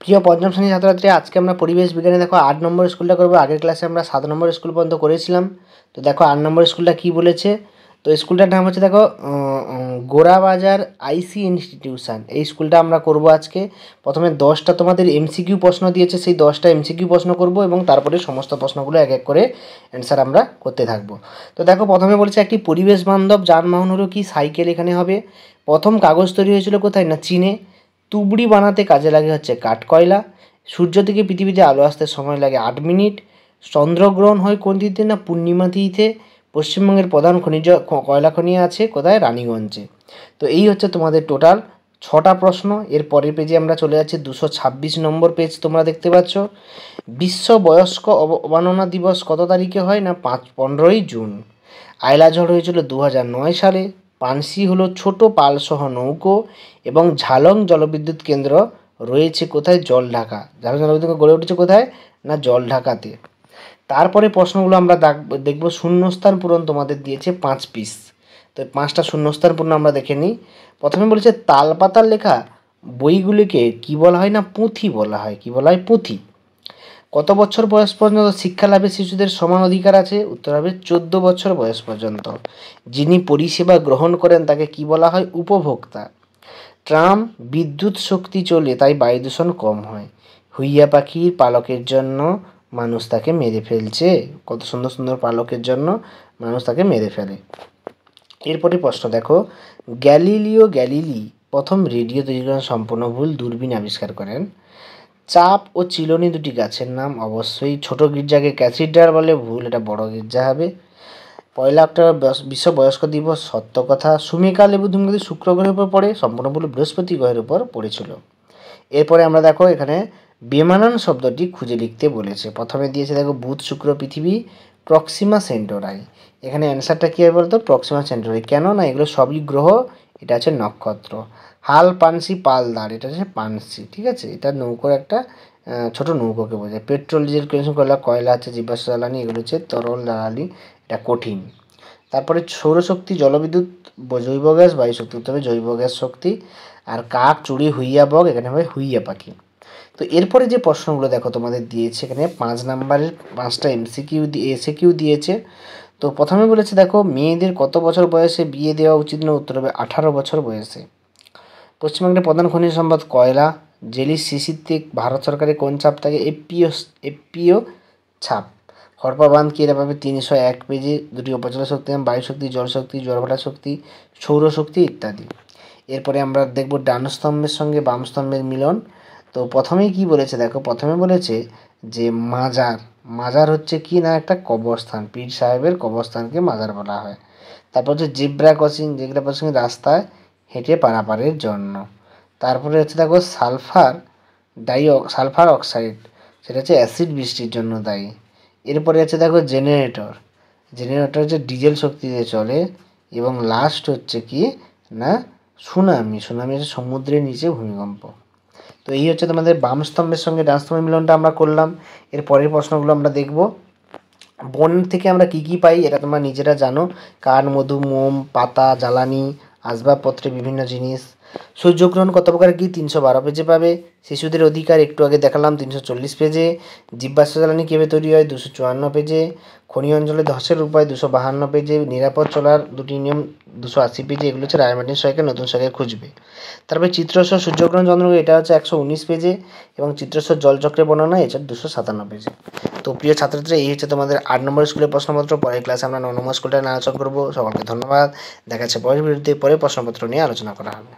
প্রিয় পঞ্চম শ্রেণীর ছাত্রছাত্রী, আজকে আমরা পরিবেশ বিজ্ঞানে দেখো 8 নম্বর স্কুলটা করবো। আগের ক্লাসে আমরা 7 নম্বর স্কুল পর্যন্ত করেছিলাম। তো দেখো 8 নম্বর স্কুলটা কী বলেছে। তো স্কুলটার নাম হচ্ছে দেখো গোড়াবাজার আইসি ইনস্টিটিউশন। এই স্কুলটা আমরা করব আজকে। প্রথমে 10টা তোমাদের এমসিকিউ প্রশ্ন দিয়েছে, সেই 10টা এমসিকিউ প্রশ্ন করব এবং তারপরে সমস্ত প্রশ্নগুলো এক এক করে অ্যান্সার আমরা করতে থাকবো। তো দেখো প্রথমে বলেছে একটি পরিবেশ বান্ধব যানবাহন হলো কি, সাইকেল এখানে হবে। প্রথম কাগজ তৈরি হয়েছিল কোথায়, না চীনে। তুবড়ি বানাতে কাজে লাগে হচ্ছে কাঠকয়লা। সূর্য থেকে পৃথিবীতে আলো আসতে সময় লাগে 8 মিনিট। চন্দ্রগ্রহণ হয় কোন তিথিতে, না পূর্ণিমা তিথিতে। পশ্চিমবঙ্গের প্রধান খনিজ কয়লা খনি আছে কোথায়, রানীগঞ্জে। তো এই হচ্ছে তোমাদের টোটাল 6টা প্রশ্ন। এর পরের পেজে আমরা চলে যাচ্ছি 226 নম্বর পেজ, তোমরা দেখতে পাচ্ছ। বিশ্ব বয়স্ক অবমাননা দিবস কত তারিখে হয়, না 15ই জুন। আয়লা ঝড় হয়েছিল 2009 সালে। পানসি হলো ছোট পালসহ নৌকো এবং ঝালং জলবিদ্যুৎ কেন্দ্র রয়েছে কোথায়, জলঢাকা। ঝালং জলবিদ্যুৎ গড়ে উঠেছে কোথায়, না জলঢাকাতে। তারপরে প্রশ্নগুলো আমরা দেখব। শূন্যস্থান পূরণ তোমাদের দিয়েছে 5 পিস। তো 5টা শূন্যস্থান পূরণ আমরা দেখে নিই। প্রথমে বলেছে তালপাতার লেখা বইগুলিকে কি বলা হয়, না পুঁথি বলা হয়। কি বলা হয়, পুঁথি। কত বছর বয়স পর্যন্ত শিক্ষা লাভে শিশুদের সমান অধিকার আছে, উত্তর হবে 14 বছর বয়স পর্যন্ত। যিনি পরিষেবা গ্রহণ করেন তাকে কি বলা হয়, উপভোক্তা। ট্রাম বিদ্যুৎ শক্তি চলে তাই বায়ু দূষণ কম হয়। হুইয়া পাখির পালকের জন্য মানুষ তাকে মেরে ফেলছে। কত সুন্দর সুন্দর পালকের জন্য মানুষ তাকে মেরে ফেলে। এরপরে প্রশ্ন দেখো, গ্যালিলিও গ্যালিলি প্রথম রেডিও তৈরি করেন, সম্পূর্ণ ভুল। দূরবীন আবিষ্কার করেন। চাপ ও চিলনি দুটি গাছের নাম, অবশ্যই ছোট গির্জাকে ক্যাথিড্রাল বলে, ভুল, এটা বড় গির্জা হবে। 1 অক্টোবর বিশ্ব বয়স্ক দিবস, সত্য কথা। সুমেকা লেবু ধূমকেতু শুক্র গ্রহের উপর পড়ে, সম্পূর্ণ ভুল, বৃহস্পতি গ্রহের উপর পড়েছিল। এরপরে আমরা দেখো এখানে বেমানান শব্দটি খুঁজে লিখতে বলেছে। প্রথমে দিয়েছে দেখো বুধ শুক্র পৃথিবী, প্রক্সিমা সেন্টোরাই। এখানে অ্যান্সারটা কী হবে বলতো, প্রক্সিমা সেন্টোরাই। কেন না এগুলো সবই গ্রহ, এটা আছে নক্ষত্র। হাল পানসি পালদার, এটা হচ্ছে পানসি, ঠিক আছে। এটা নৌকোর একটা ছোট নৌকোকে বোঝায়। পেট্রোল ডিজেল কেরোসিন কয়লা হচ্ছে জীবাশ্ম জ্বালানি, এগুলো হচ্ছে তরল জ্বালানি, এটা কঠিন। তারপরে সৌরশক্তি, জলবিদ্যুৎ, জৈব গ্যাস, বায়ু শক্তি, তবে জৈব গ্যাস শক্তি। আর কাক, চুড়ি, হুইয়া বক, এখানে হবে হুইয়া পাখি। তো এরপরে যে প্রশ্নগুলো দেখো তোমাদের দিয়েছে, এখানে 5 নম্বরের 5টা এসিকিউ দিয়েছে। তো প্রথমে বলেছে দেখো মেয়েদের কত বছর বয়সে বিয়ে দেওয়া উচিত, না উত্তর হবে 18 বছর বয়সে। পশ্চিমবঙ্গের প্রধান খনিজ সম্পদ কয়লা। জেলির শিশিরতে ভারত সরকারের কোন ছাপ থাকে, এফপিও ছাপ। হরপা বাঁধ কি, এরা পাবে 301 পেজে। দুটি উপজেলা শক্তি নাম, বায়ু শক্তি, জল শক্তি, জলভাটা শক্তি, সৌরশক্তি ইত্যাদি। এরপরে আমরা দেখব ডান স্তম্ভের সঙ্গে বাম স্তম্ভের মিলন। তো প্রথমেই কি বলেছে দেখো, প্রথমে বলেছে যে মাজার হচ্ছে কি, না একটা কবরস্থান, পীর সাহেবের কবরস্থানকে মাজার বলা হয়। তারপর হচ্ছে জেব্রা ক্রসিং রাস্তায় হেঁটে পারাপারের জন্য। তারপরে হচ্ছে দেখো সালফার অক্সাইড, সেটা হচ্ছে অ্যাসিড বৃষ্টির জন্য দায়ী। এরপরে হচ্ছে দেখো জেনারেটর হচ্ছে ডিজেল শক্তিতে চলে। এবং লাস্ট হচ্ছে কি, না সুনামি হচ্ছে সমুদ্রের নিচে ভূমিকম্প। তো এই হচ্ছে তোমাদের বাম স্তম্ভের সঙ্গে ডান স্তম্ভের মিলনটা আমরা করলাম। এর পরের প্রশ্নগুলো আমরা দেখব। বন থেকে আমরা কি কি পাই, এটা তোমরা নিজেরা জানো। কাঠ, মধু, মোম, পাতা, জ্বালানি, আসবাবপত্রের বিভিন্ন জিনিস। সূর্যগ্রহণ কত প্রকার কি, 312 পেজে পাবে। শিশুদের অধিকার একটু আগে দেখালাম 340 পেজে। জীবাশ্ম জ্বালানি কীভাবে তৈরি হয়, 254 পেজে। খনি অঞ্চলে ধসের উপায় 252 পেজে। নিরাপদ চলার 2টি নিয়ম 280 পেজে। এগুলো হচ্ছে রায়মার্টিন সরকার নতুন সরকার খুঁজবে। তারপরে চিত্রসহ সূর্যগ্রহণ চন্দ্রগ্রহণ, এটা হচ্ছে 119 পেজে। এবং চিত্রসহ জলচক্রের বর্ণনা, এটা 257 পেজে। তো প্রিয় ছাত্রছাত্রী, এই হচ্ছে তোমাদের 8 নম্বর স্কুলের প্রশ্নপত্র। পরের ক্লাসে আমরা 9 নম্বর স্কুলটা নিয়ে আলোচনা করবো। সকলকে ধন্যবাদ। দেখা যাচ্ছে পরের ভিডিওতে পরে প্রশ্নপত্র নিয়ে আলোচনা করা হবে।